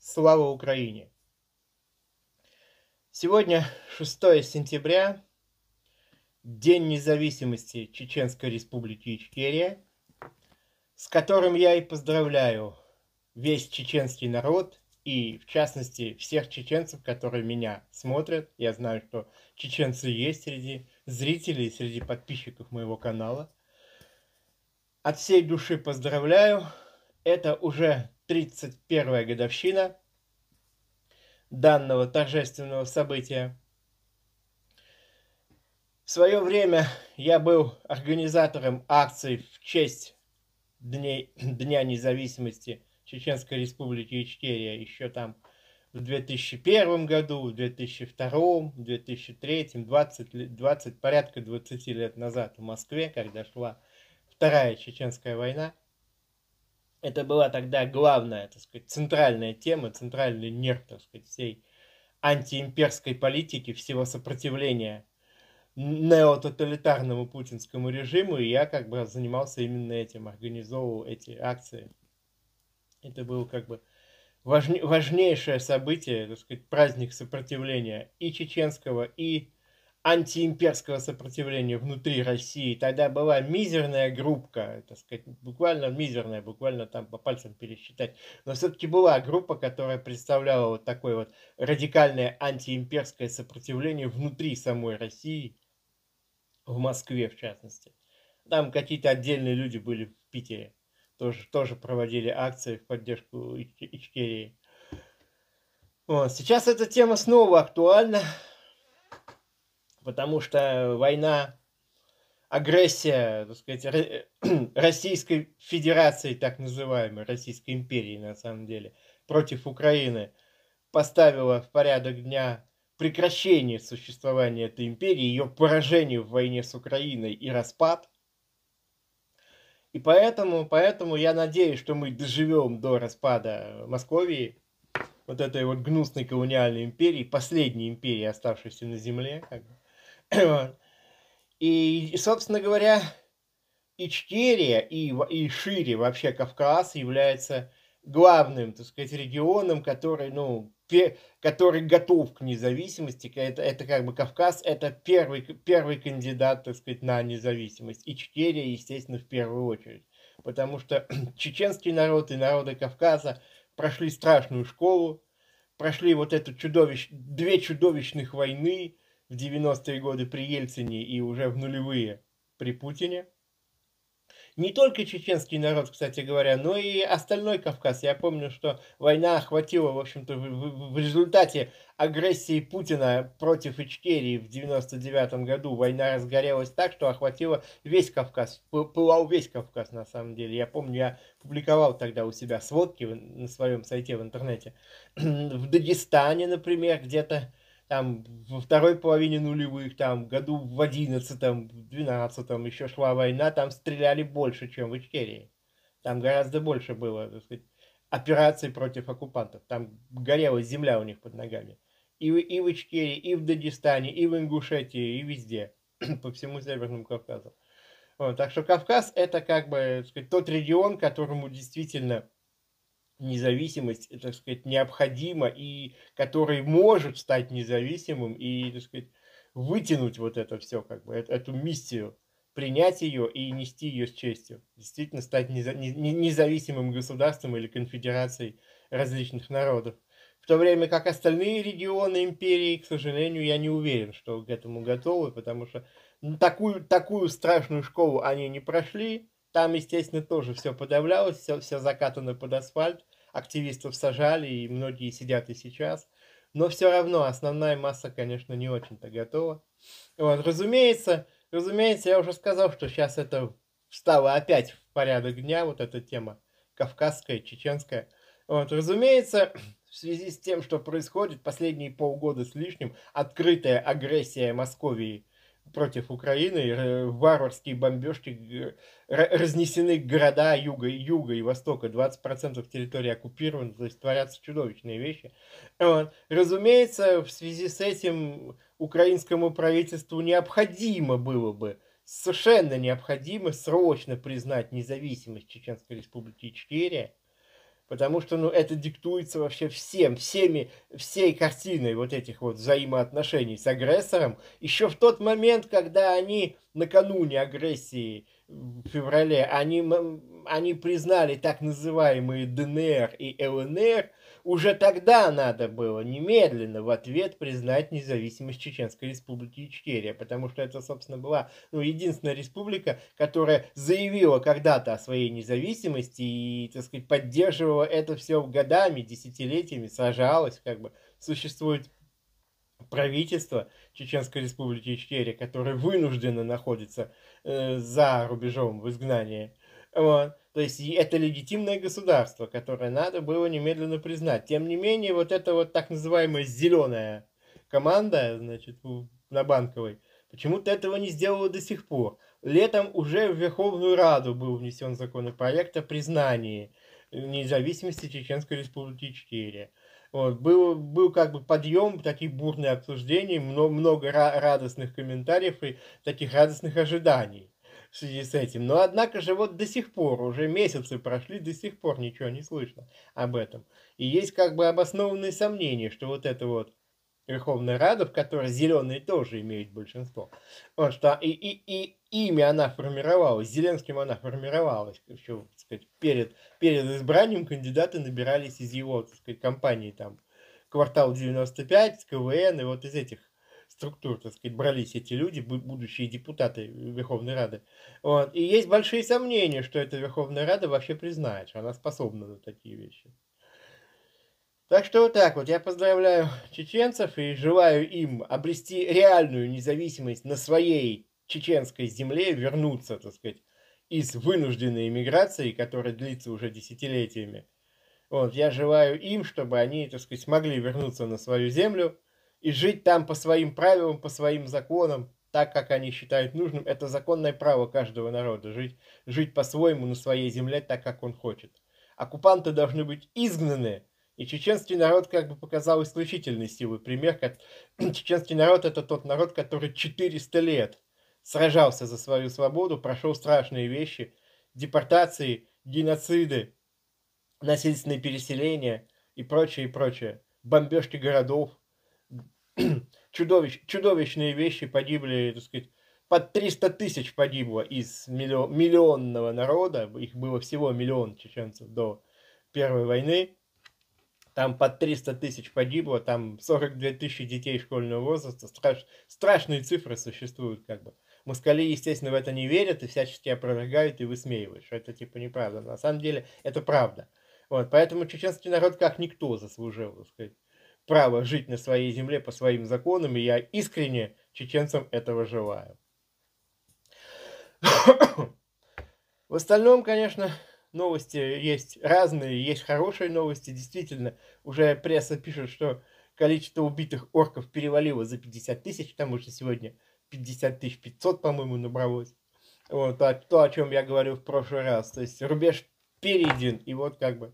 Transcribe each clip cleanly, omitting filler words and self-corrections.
Слава Украине! Сегодня 6 сентября, День независимости Чеченской Республики Ичкерия, с которым я и поздравляю весь чеченский народ и, в частности, всех чеченцев, которые меня смотрят. Я знаю, что чеченцы есть среди зрителей, среди подписчиков моего канала. От всей души поздравляю. Это уже 31-я годовщина данного торжественного события. В свое время я был организатором акций в честь Дня независимости Чеченской Республики Ичкерия еще там в 2001 году, в 2002, в 2003, 20, порядка 20 лет назад в Москве, когда шла Вторая Чеченская война. Это была тогда главная, так сказать, центральная тема, центральный нерв, так сказать, всей антиимперской политики, всего сопротивления неототалитарному путинскому режиму, и я как бы занимался именно этим, организовывал эти акции. Это было как бы важнейшее событие, так сказать, праздник сопротивления и чеченского, и антиимперского сопротивления внутри России. Тогда была мизерная группка, так сказать, буквально мизерная, буквально там по пальцам пересчитать. Но все-таки была группа, которая представляла вот такое вот радикальное антиимперское сопротивление внутри самой России, в Москве в частности. Там какие-то отдельные люди были в Питере, тоже проводили акции в поддержку Ичкерии. Вот. Сейчас эта тема снова актуальна, потому что война, агрессия, так сказать, Российской Федерации, так называемой, Российской империи на самом деле, против Украины поставила в порядок дня прекращение существования этой империи, ее поражение в войне с Украиной и распад. И поэтому я надеюсь, что мы доживем до распада Московии, вот этой вот гнусной колониальной империи, последней империи, оставшейся на земле. Как бы. И, собственно говоря, Ичкерия и шире вообще Кавказ является главным, так сказать, регионом, который, который готов к независимости. Это как бы Кавказ, это первый кандидат, так сказать, на независимость. Ичкерия, естественно, в первую очередь. Потому что чеченский народ и народы Кавказа прошли страшную школу, прошли вот эту две чудовищных войны в 90-е годы при Ельцине и уже в нулевые при Путине. Не только чеченский народ, кстати говоря, но и остальной Кавказ. Я помню, что война охватила, в общем-то, в результате агрессии Путина против Ичкерии в 99 году. Война разгорелась так, что охватила весь Кавказ. Пылал весь Кавказ, на самом деле. Я помню, я публиковал тогда у себя сводки на своем сайте в интернете. В Дагестане, например, где-то там во второй половине нулевых, там году в 11-м, в 12-м еще шла война, там стреляли больше, чем в Ичкерии. Там гораздо больше было, так сказать, операций против оккупантов. Там горела земля у них под ногами. И в Ичкерии, и в Дагестане, и в Ингушетии, и везде, по всему Северному Кавказу. Вот, так что Кавказ это как бы, так сказать, тот регион, которому действительно независимость, так сказать, необходима, и который может стать независимым и, так сказать, вытянуть вот это все, как бы, эту миссию, принять ее и нести ее с честью. Действительно стать независимым государством или конфедерацией различных народов. В то время как остальные регионы империи, к сожалению, я не уверен, что к этому готовы, потому что такую страшную школу они не прошли. Там, естественно, тоже все подавлялось, все закатано под асфальт, активистов сажали, и многие сидят и сейчас. Но все равно основная масса, конечно, не очень-то готова. Вот, разумеется, я уже сказал, что сейчас это встало опять в порядок дня, вот эта тема кавказская, чеченская. Вот, разумеется, в связи с тем, что происходит последние полгода с лишним, открытая агрессия Московии против Украины, варварские бомбежки, разнесены города юга и востока, 20% территории оккупированы, то есть творятся чудовищные вещи. Вот. Разумеется, в связи с этим украинскому правительству необходимо было бы, совершенно необходимо срочно признать независимость Чеченской Республики Ичкерия. Потому что, ну, это диктуется вообще всей картиной вот этих вот взаимоотношений с агрессором. Еще в тот момент, когда они накануне агрессии в феврале, они признали так называемые ДНР и ЛНР, уже тогда надо было немедленно в ответ признать независимость Чеченской Республики Ичкерия, потому что это, собственно, была, ну, единственная республика, которая заявила когда-то о своей независимости и, так сказать, поддерживала это все годами, десятилетиями, сражалась, как бы. Существует правительство Чеченской Республики Ичкерия, которое вынуждено находится за рубежом в изгнании. Вот. То есть это легитимное государство, которое надо было немедленно признать. Тем не менее, вот эта вот так называемая зеленая команда, значит, на Банковой, почему-то этого не сделала до сих пор. Летом уже в Верховную Раду был внесен законопроект о признании независимости Чеченской Республики Ичкерия. Вот, был как бы подъем, такие бурные обсуждения, много радостных комментариев и таких радостных ожиданий в связи с этим. Но однако же вот до сих пор, уже месяцы прошли, до сих пор ничего не слышно об этом. И есть как бы обоснованные сомнения, что вот это вот Верховная Рада, в которой зеленые тоже имеют большинство, вот, что и ими она формировалась, Зеленским она формировалась, еще, так сказать, перед избранием кандидаты набирались из его, так сказать, компании, там, Квартал 95, КВН, и вот из этих структур, так сказать, брались эти люди, будущие депутаты Верховной Рады. Вот. И есть большие сомнения, что эта Верховная Рада вообще признает, что она способна на такие вещи. Так что вот так вот, я поздравляю чеченцев и желаю им обрести реальную независимость на своей чеченской земле, вернуться, так сказать, из вынужденной эмиграции, которая длится уже десятилетиями. Вот, я желаю им, чтобы они, так сказать, смогли вернуться на свою землю и жить там по своим правилам, по своим законам, так, как они считают нужным. Это законное право каждого народа, жить по-своему на своей земле, так, как он хочет. Оккупанты должны быть изгнаны, и чеченский народ как бы показал исключительной силы пример. Чеченский народ это тот народ, который 400 лет сражался за свою свободу, прошел страшные вещи, депортации, геноциды, насильственные переселения и прочее, и прочее. Бомбежки городов. Чудовищные вещи погибли, так сказать, под 300 тысяч погибло из миллионного народа. Их было всего миллион чеченцев до Первой войны. Там под 300 тысяч погибло, там 42 тысячи детей школьного возраста. Страшные цифры существуют, как бы. Москали, естественно, в это не верят и всячески опровергают и высмеивают, что это типа неправда. На самом деле это правда. Вот, поэтому чеченский народ как никто заслужил, так сказать, право жить на своей земле по своим законам, и я искренне чеченцам этого желаю. В остальном, конечно, новости есть разные, есть хорошие новости. Действительно, уже пресса пишет, что количество убитых орков перевалило за 50 тысяч, потому что сегодня 50 500, по-моему, набралось. Вот, то, о чем я говорил в прошлый раз. То есть рубеж перейден, и вот как бы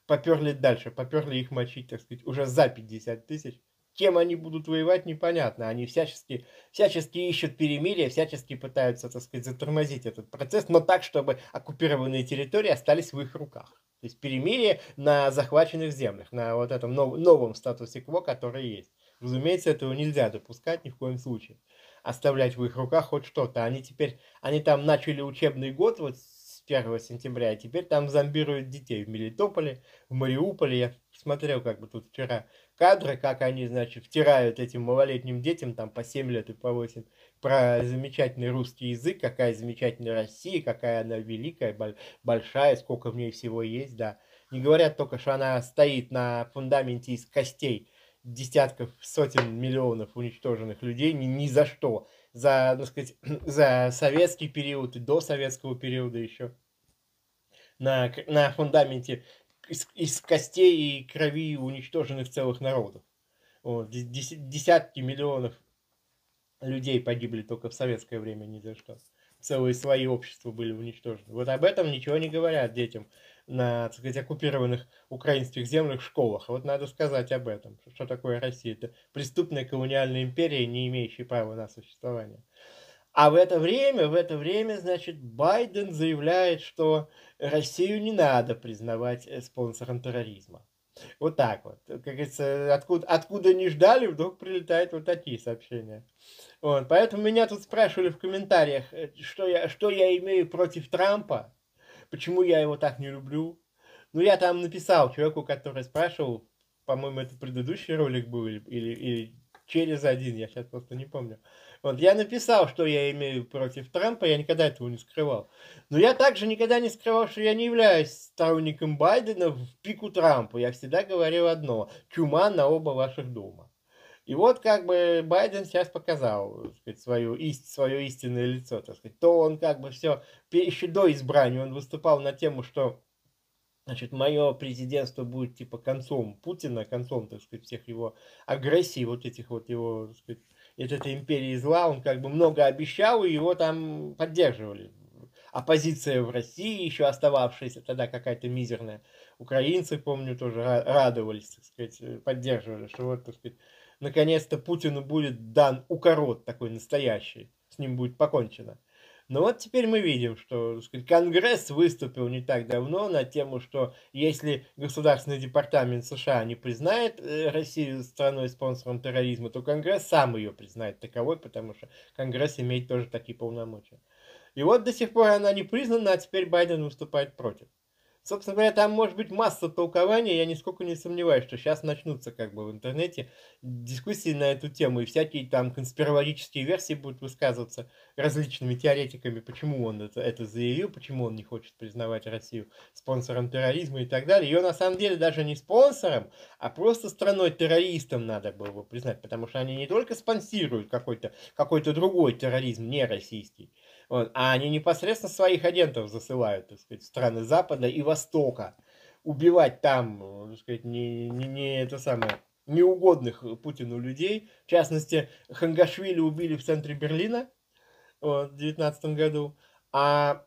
поперли дальше, поперли их мочить, так сказать, уже за 50 тысяч. Кем они будут воевать, непонятно. Они всячески ищут перемирие, всячески пытаются, так сказать, затормозить этот процесс, но так, чтобы оккупированные территории остались в их руках. То есть перемирие на захваченных землях, на вот этом новом статусе кво, который есть. Разумеется, этого нельзя допускать ни в коем случае. Оставлять в их руках хоть что-то. Они там начали учебный год вот с 1 сентября, и теперь там зомбируют детей в Мелитополе, в Мариуполе. Я смотрел как бы тут вчера кадры, как они, значит, втирают этим малолетним детям, там по 7 лет и по 8, про замечательный русский язык, какая замечательная Россия, какая она великая, большая, сколько в ней всего есть, да. Не говорят только, что она стоит на фундаменте из костей десятков, сотен миллионов уничтоженных людей ни за что. За, так сказать, за советский период и до советского периода еще. На фундаменте из костей и крови уничтоженных целых народов. Вот, десятки миллионов людей погибли только в советское время ни за что. Целые свои общества были уничтожены. Вот об этом ничего не говорят детям на, так сказать, оккупированных украинских землях в школах. Вот надо сказать об этом. Что такое Россия? Это преступная колониальная империя, не имеющая права на существование. А в это время, значит, Байден заявляет, что Россию не надо признавать спонсором терроризма. Вот так вот. Как говорится, откуда не ждали, вдруг прилетают вот такие сообщения. Вот. Поэтому меня тут спрашивали в комментариях, что я имею против Трампа, почему я его так не люблю. Ну, я там написал человеку, который спрашивал, по-моему, это предыдущий ролик был, или через один, я сейчас просто не помню. Вот, я написал, что я имею против Трампа, я никогда этого не скрывал. Но я также никогда не скрывал, что я не являюсь сторонником Байдена в пику Трампу. Я всегда говорил одно: чума на оба ваших дома. И вот как бы Байден сейчас показал, так сказать, свое истинное лицо, так сказать. То он как бы все, еще до избрания он выступал на тему, что, значит, мое президентство будет типа концом Путина, концом, так сказать, всех его агрессий, вот этих вот его, так сказать, этой империи зла. Он как бы много обещал, и его там поддерживали. Оппозиция в России, еще остававшаяся тогда какая-то мизерная. Украинцы, помню, тоже радовались, так сказать, поддерживали, что вот, так сказать, наконец-то Путину будет дан укорот такой настоящий, с ним будет покончено. Но вот теперь мы видим, что, так сказать, Конгресс выступил не так давно на тему, что если Государственный департамент США не признает Россию страной-спонсором терроризма, то Конгресс сам ее признает таковой, потому что Конгресс имеет тоже такие полномочия. И вот до сих пор она не признана, а теперь Байден выступает против. Собственно говоря, там может быть масса толкований, я нисколько не сомневаюсь, что сейчас начнутся как бы в интернете дискуссии на эту тему, и всякие там конспирологические версии будут высказываться различными теоретиками, почему он это заявил, почему он не хочет признавать Россию спонсором терроризма и так далее. Ее на самом деле даже не спонсором, а просто страной-террористом надо было бы признать, потому что они не только спонсируют какой-то другой терроризм, не российский, вот, а они непосредственно своих агентов засылают, так сказать, в страны Запада и Востока. Убивать там, так сказать, не это самое, неугодных Путину людей. В частности, Хангашвили убили в центре Берлина вот, в 2019 году, а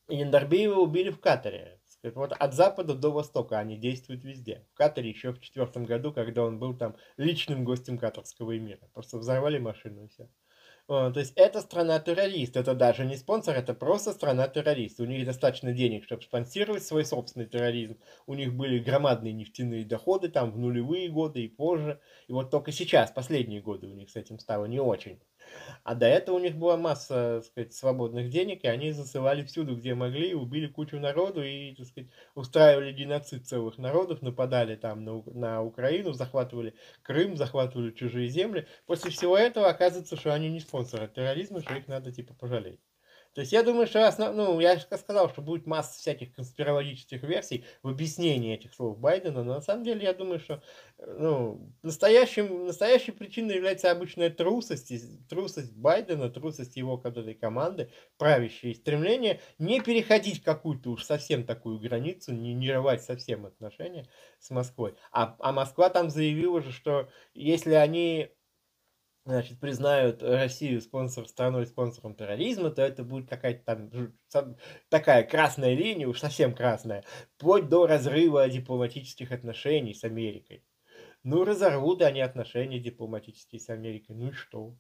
Яндарбеева убили в Катаре. Вот от запада до востока они действуют везде. В Катаре еще в 2004 году, когда он был там личным гостем катарского эмира. Просто взорвали машину и все. То есть это страна-террорист, это даже не спонсор, это просто страна-террорист. У них достаточно денег, чтобы спонсировать свой собственный терроризм. У них были громадные нефтяные доходы там в нулевые годы и позже. И вот только сейчас, последние годы у них с этим стало не очень. А до этого у них была масса, так сказать, свободных денег, и они засылали всюду, где могли, убили кучу народу и, так сказать, устраивали геноцид целых народов, нападали там на Украину, захватывали Крым, захватывали чужие земли. После всего этого оказывается, что они не спонсоры терроризма, что их надо типа пожалеть. То есть я думаю, что я сказал, что будет масса всяких конспирологических версий в объяснении этих слов Байдена, но на самом деле я думаю, что настоящей причиной является обычная трусость Байдена, трусость его этой команды, правящее стремление не переходить какую-то уж совсем такую границу, не рвать совсем отношения с Москвой. А Москва там заявила же, что если они, значит, признают Россию страной-спонсором терроризма, то это будет какая-то там такая красная линия, уж совсем красная, вплоть до разрыва дипломатических отношений с Америкой. Ну, разорвут они отношения дипломатические с Америкой. Ну и что?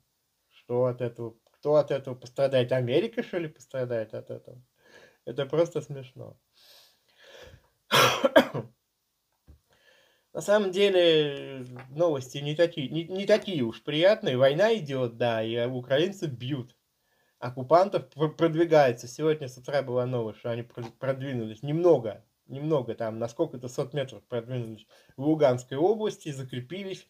Что от этого? Кто от этого пострадает? Америка, что ли, пострадает от этого? Это просто смешно. На самом деле новости не такие уж приятные. Война идет, да, и украинцы бьют. Оккупантов продвигается. Сегодня с утра была новость, что они продвинулись немного, там, на сколько-то сот метров продвинулись в Луганской области, закрепились.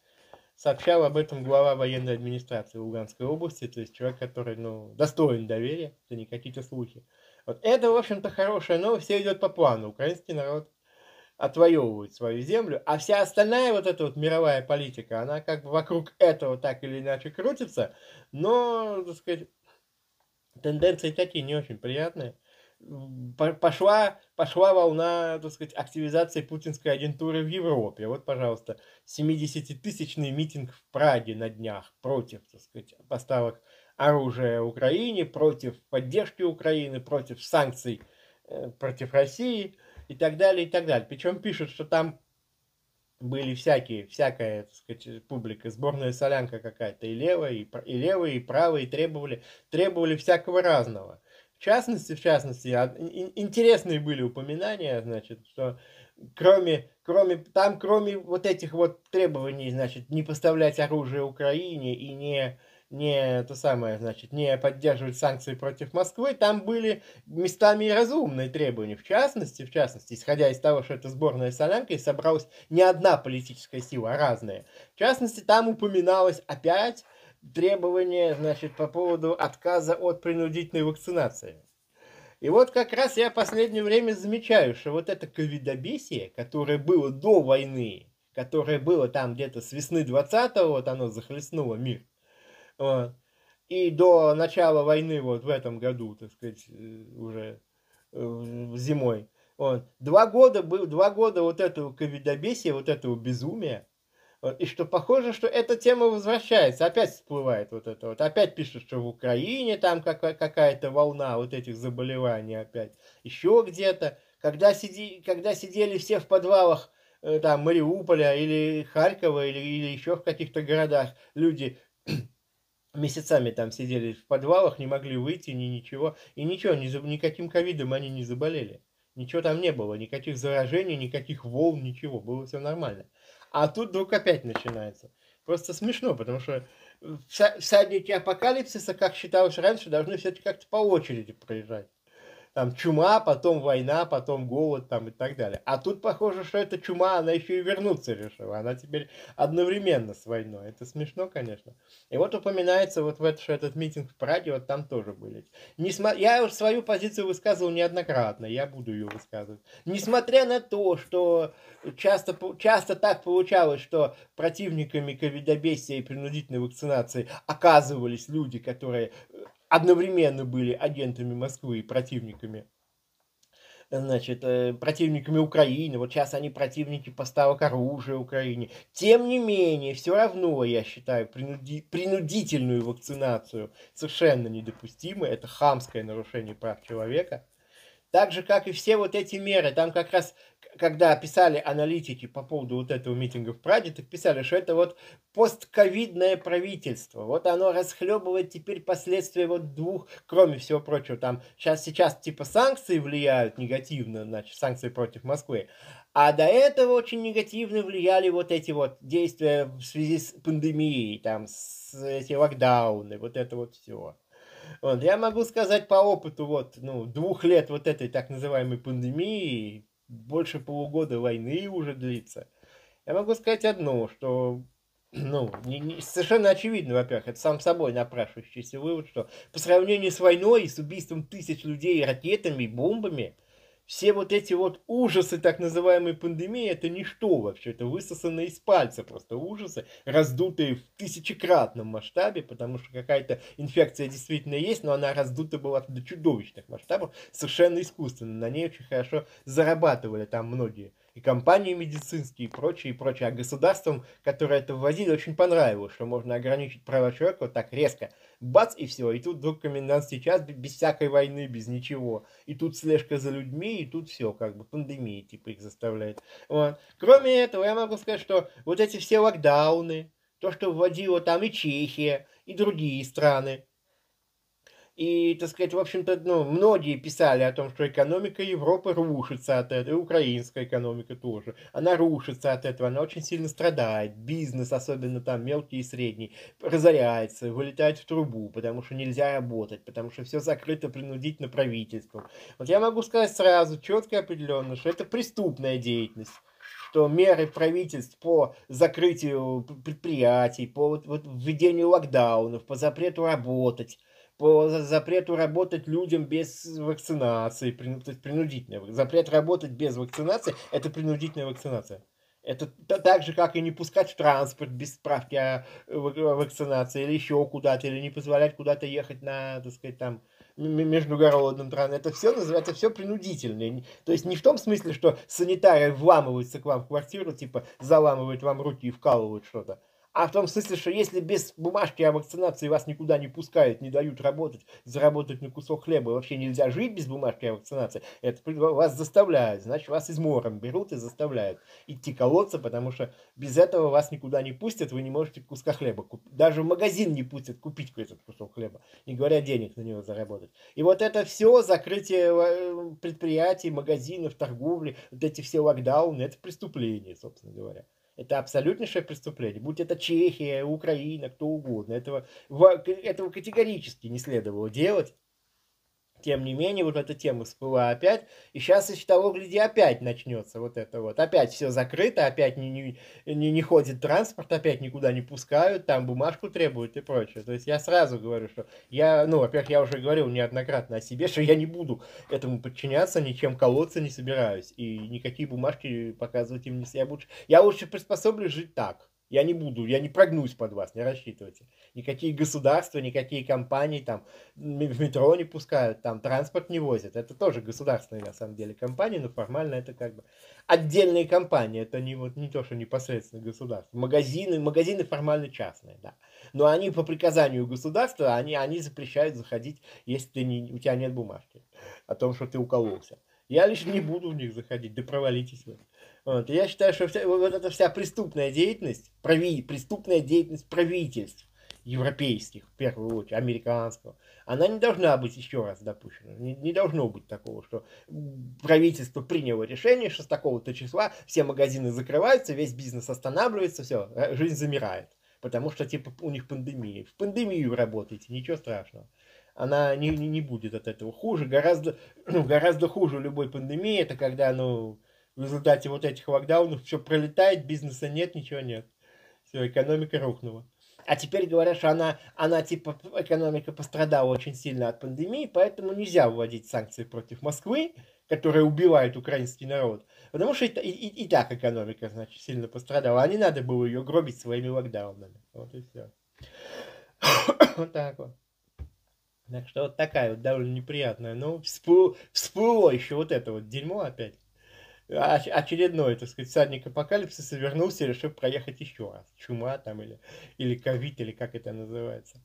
Сообщал об этом глава военной администрации Луганской области, то есть человек, который, достоин доверия, это не какие-то слухи. Вот это, в общем-то, хорошая новость, все идет по плану. Украинский народ отвоевывает свою землю, а вся остальная вот эта вот мировая политика, она как бы вокруг этого так или иначе крутится, но, так сказать, тенденции такие не очень приятные. Пошла волна, так сказать, активизации путинской агентуры в Европе. Вот, пожалуйста, 70-тысячный митинг в Праге на днях против, так сказать, поставок оружия Украине, против поддержки Украины, против санкций против России и так далее, и так далее. Причем пишут, что там были всякая, так сказать, публика, сборная солянка какая-то, и левая, и левая, и правая, и требовали всякого разного. В частности, интересные были упоминания, значит, что кроме вот этих вот требований, значит, не поставлять оружие Украине и не то самое, значит, не поддерживать санкции против Москвы, там были местами и разумные требования. В частности, исходя из того, что это сборная солянка, и собралась не одна политическая сила, а разные. В частности, там упоминалось опять требование, значит, по поводу отказа от принудительной вакцинации. И вот как раз я в последнее время замечаю, что вот это ковидобесие, которое было до войны, которое было там где-то с весны 20-го, вот оно захлестнуло мир, вот, и до начала войны вот в этом году, так сказать, уже зимой, вот, 2 года вот этого ковидобесия, вот этого безумия, вот, и что похоже, что эта тема возвращается, опять всплывает вот это вот. Опять пишут, что в Украине там какая-то волна вот этих заболеваний опять. Еще где-то. Когда сидели все в подвалах там Мариуполя или Харькова или еще в каких-то городах, люди месяцами там сидели в подвалах, не могли выйти, ничего. И ничего, никаким ковидом они не заболели. Ничего там не было, никаких заражений, никаких волн, ничего, было все нормально. А тут вдруг опять начинается. Просто смешно, потому что всадники апокалипсиса, как считалось раньше, должны все-таки как-то по очереди проезжать. Там чума, потом война, потом голод там и так далее. А тут похоже, что эта чума, она еще и вернуться решила. Она теперь одновременно с войной. Это смешно, конечно. И вот упоминается вот что этот митинг в Праге, вот там тоже были. Я уж свою позицию высказывал неоднократно, я буду ее высказывать. Несмотря на то, что часто так получалось, что противниками ковидобесия и принудительной вакцинации оказывались люди, которые одновременно были агентами Москвы и противниками, значит, противниками Украины. Вот сейчас они противники поставок оружия Украине. Тем не менее, все равно, я считаю, принудительную вакцинацию совершенно недопустимо. Это хамское нарушение прав человека. Так же, как и все вот эти меры, там как раз, когда писали аналитики по поводу вот этого митинга в Праге, так писали, что это вот постковидное правительство. Вот оно расхлебывает теперь последствия вот кроме всего прочего, там сейчас типа санкции влияют негативно, значит, санкции против Москвы. А до этого очень негативно влияли вот эти вот действия в связи с пандемией, там, эти локдауны, вот это вот все. Вот, я могу сказать по опыту 2 лет вот этой так называемой пандемии, больше полугода войны уже длится. Я могу сказать одно, что совершенно очевидно, во-первых, это сам собой напрашивающийся вывод, что по сравнению с войной и с убийством тысяч людей ракетами и бомбами, все вот эти вот ужасы так называемой пандемии, это ничто вообще, это высосанные из пальца просто ужасы, раздутые в тысячекратном масштабе, потому что какая-то инфекция действительно есть, но она раздута была до чудовищных масштабов, совершенно искусственно, на ней очень хорошо зарабатывали там многие. И компании медицинские, и прочее, и прочее. А государствам, которые это вводили, очень понравилось, что можно ограничить права человека вот так резко. Бац, и все. И тут вдруг комендантский час без всякой войны, без ничего. И тут слежка за людьми, и тут все, как бы пандемия, типа, их заставляет. Вот. Кроме этого, я могу сказать, что вот эти все локдауны, то, что вводила там и Чехия, и другие страны, и, так сказать, в общем-то, многие писали о том, что экономика Европы рушится от этого, и украинская экономика тоже. Она рушится от этого, она очень сильно страдает. Бизнес, особенно там мелкий и средний, разоряется, вылетает в трубу, потому что нельзя работать, потому что все закрыто принудительно правительством. Вот я могу сказать сразу, четко и определенно, что это преступная деятельность, что меры правительств по закрытию предприятий, по вот введению локдаунов, по запрету работать, по запрету работать людям без вакцинации, то есть принудительная. Запрет работать без вакцинации – это принудительная вакцинация. Это так же, как и не пускать в транспорт без справки о вакцинации или еще куда-то, или не позволять куда-то ехать на, так сказать, там, междугородным транспортом. Это все принудительное. То есть не в том смысле, что санитары вламываются к вам в квартиру, типа заламывают вам руки и вкалывают что-то, А в том смысле, что если без бумажки о вакцинации вас никуда не пускают, не дают работать, заработать на кусок хлеба, вообще нельзя жить без бумажки о вакцинации, это вас заставляют, значит, вас измором берут и заставляют идти колоться, потому что без этого вас никуда не пустят, вы не можете куска хлеба купить. Даже в магазин не пустят купить этот кусок хлеба, не говоря денег на него заработать. И вот это все закрытие предприятий, магазинов, торговли, вот эти все локдауны, это преступление, собственно говоря. Это абсолютнейшее преступление. Будь это Чехия, Украина, кто угодно. Этого категорически не следовало делать. Тем не менее, вот эта тема всплыла опять, и сейчас из того, гляди, опять начнется вот это вот. Опять все закрыто, опять не ходит транспорт, опять никуда не пускают, там бумажку требуют и прочее. То есть я сразу говорю, что во-первых, я уже говорил неоднократно о себе, что я не буду этому подчиняться, ничем колоться не собираюсь, и никакие бумажки показывать им не я лучше приспособлюсь жить так. Я не прогнусь под вас, не рассчитывайте. Никакие государства, никакие компании там в метро не пускают, там транспорт не возят. Это тоже государственные на самом деле компании, но формально это как бы отдельные компании. Это не то, что непосредственно государство. Магазины формально частные, да. Но они по приказанию государства, они запрещают заходить, если у тебя нет бумажки о том, что ты укололся. Я лишь не буду в них заходить, да провалитесь вы. Вот. Я считаю, что вот эта вся преступная деятельность правительств европейских, в первую очередь, американского, она не должна быть еще раз допущена. Не должно быть такого, что правительство приняло решение, что с такого-то числа все магазины закрываются, весь бизнес останавливается, все, жизнь замирает. Потому что, типа, у них пандемия. В пандемию работаете, ничего страшного. Она не будет от этого хуже. Гораздо хуже любой пандемии, это когда, в результате вот этих локдаунов все пролетает, бизнеса нет, ничего нет. Все, экономика рухнула. А теперь говорят, что типа, экономика пострадала очень сильно от пандемии, поэтому нельзя вводить санкции против Москвы, которая убивает украинский народ. Потому что и так экономика, значит, сильно пострадала. А не надо было ее гробить своими локдаунами. Вот и все. Вот так вот. Так что вот такая вот довольно неприятная. Ну, всплыло еще вот это вот дерьмо опять. Очередной, так сказать, всадник апокалипсиса вернулся и решил проехать еще раз. Чума там или ковид, или как это называется.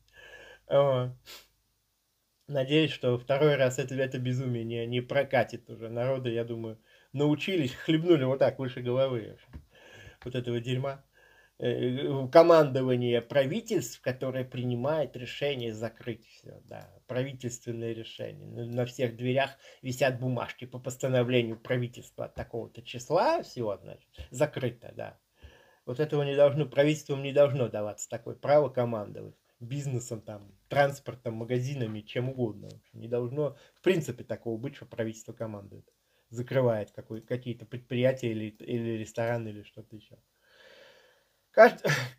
Надеюсь, что второй раз это безумие не прокатит уже. Народы, я думаю, научились, хлебнули вот так выше головы вот этого дерьма. Командование правительств, которое принимает решение закрыть все, да, правительственные решения. На всех дверях висят бумажки по постановлению правительства от такого-то числа, всего, значит, закрыто, да. Вот этого правительством не должно даваться такое право командовать бизнесом, там, транспортом, магазинами, чем угодно. Не должно, в принципе, такого быть, что правительство командует, закрывает какие-то предприятия или рестораны или что-то еще.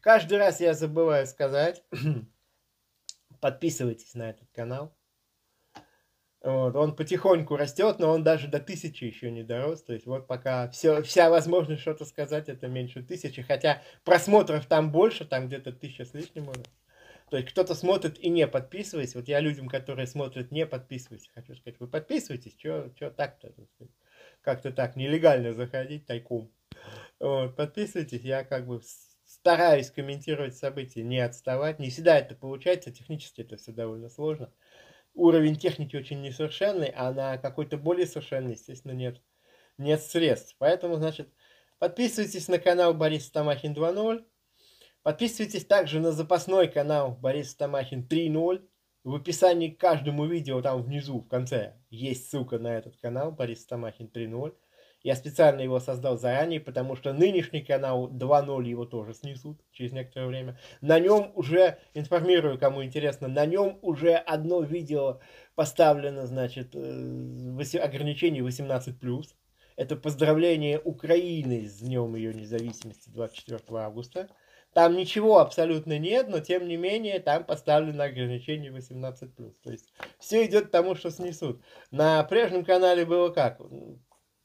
Каждый раз я забываю сказать, подписывайтесь на этот канал. Вот, он потихоньку растет, но он даже до 1000 еще не дорос. То есть вот пока вся возможность что-то сказать, это меньше 1000. Хотя просмотров там больше, там где-то 1000 с лишним уже. То есть кто-то смотрит и не подписываясь. Вот я людям, которые смотрят, не подписывайтесь, хочу сказать, вы подписывайтесь, что так-то, как-то так нелегально заходить тайком. Вот, подписывайтесь, я как бы стараюсь комментировать события, не отставать. Не всегда это получается, технически это все довольно сложно. Уровень техники очень несовершенный, а на какой-то более совершенный, естественно, нет средств. Поэтому, значит, подписывайтесь на канал Борис Стамахин 2.0. Подписывайтесь также на запасной канал Борис Стамахин 3.0. В описании к каждому видео там внизу, в конце, есть ссылка на этот канал Борис Стамахин 3.0. Я специально его создал заранее, потому что нынешний канал 2.0 его тоже снесут через некоторое время. На нем уже, информирую, кому интересно, на нем уже одно видео поставлено, значит, ограничение 18+. Это поздравление Украины с Днем ее независимости 24 августа. Там ничего абсолютно нет, но тем не менее там поставлено ограничение 18+. То есть все идет к тому, что снесут. На прежнем канале было как?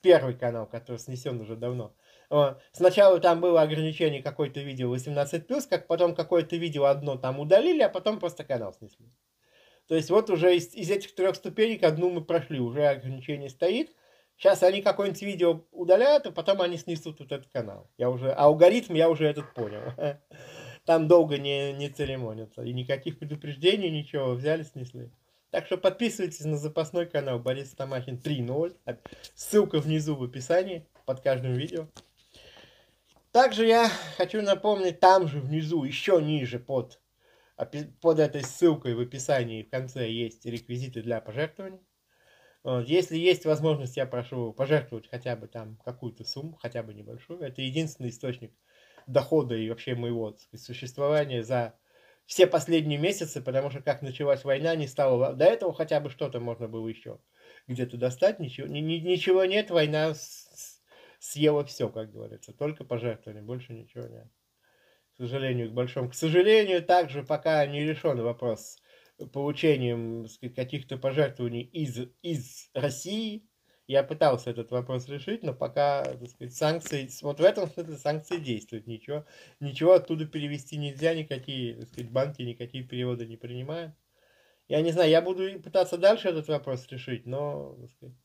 Первый канал, который снесен уже давно. Сначала там было ограничение какое-то видео 18+, как потом какое-то видео одно там удалили, а потом просто канал снесли. То есть вот уже из этих 3 ступенек одну мы прошли, уже ограничение стоит. Сейчас они какое-нибудь видео удаляют, а потом они снесут вот этот канал. Алгоритм я уже этот понял. там долго не церемонятся. И никаких предупреждений, ничего, взяли, снесли. Так что подписывайтесь на запасной канал Борис Тамахин 3.0. Ссылка внизу в описании под каждым видео. Также я хочу напомнить, там же внизу, еще ниже под этой ссылкой в описании в конце есть реквизиты для пожертвований. Если есть возможность, я прошу пожертвовать хотя бы там какую-то сумму, хотя бы небольшую. Это единственный источник дохода и вообще моего, так сказать, существования за все последние месяцы, потому что как началась война, не стало... До этого хотя бы что-то можно было еще где-то достать, ничего нет, война съела все, как говорится, только пожертвования, больше ничего нет. К сожалению, к сожалению, также пока не решен вопрос с получением каких-то пожертвований из России. Я пытался этот вопрос решить, но пока, так сказать, санкции, вот в этом смысле санкции действуют. Ничего оттуда перевести нельзя, никакие, так сказать, банки никакие переводы не принимают. Я не знаю, я буду пытаться дальше этот вопрос решить, но, так сказать,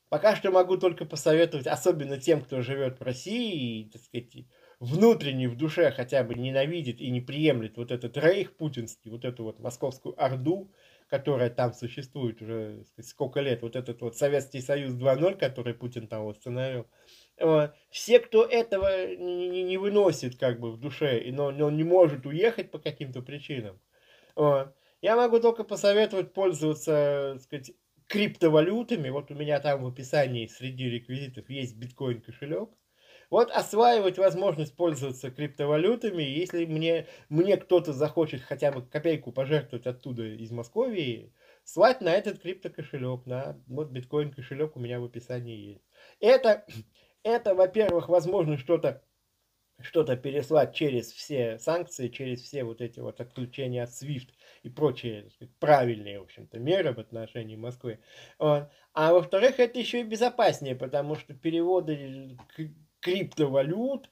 пока что могу только посоветовать, особенно тем, кто живет в России и, так сказать, внутренне в душе хотя бы ненавидит и не приемлет вот этот рейх путинский, вот эту вот московскую орду, которая там существует уже, так сказать, сколько лет, вот этот вот Советский Союз 2.0, который Путин там установил. Все, кто этого не выносит как бы в душе, но не может уехать по каким-то причинам, я могу только посоветовать пользоваться, так сказать, криптовалютами. Вот у меня там в описании среди реквизитов есть биткоин кошелек. Вот осваивать возможность пользоваться криптовалютами. Если мне кто-то захочет хотя бы копейку пожертвовать оттуда из Москвы, слать на этот криптокошелек, вот биткоин кошелек у меня в описании есть. Это во-первых, возможно что-то переслать через все санкции, через все вот эти вот отключения от SWIFT и прочие, так сказать, правильные, в общем-то, меры в отношении Москвы. А во-вторых, это еще и безопаснее, потому что переводы криптовалют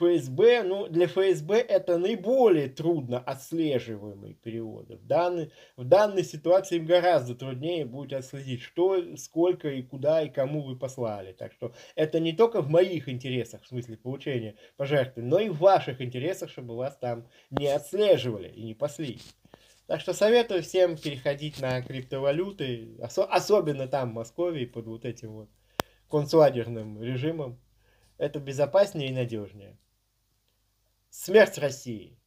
ФСБ, для ФСБ это наиболее трудно отслеживаемые переводы. В данной ситуации им гораздо труднее будет отследить, что, сколько и куда и кому вы послали. Так что это не только в моих интересах, в смысле получения пожертвований, но и в ваших интересах, чтобы вас там не отслеживали и не пасли. Так что советую всем переходить на криптовалюты, особенно там в Москве, под вот этим вот концлагерным режимом. Это безопаснее и надежнее. Смерть России!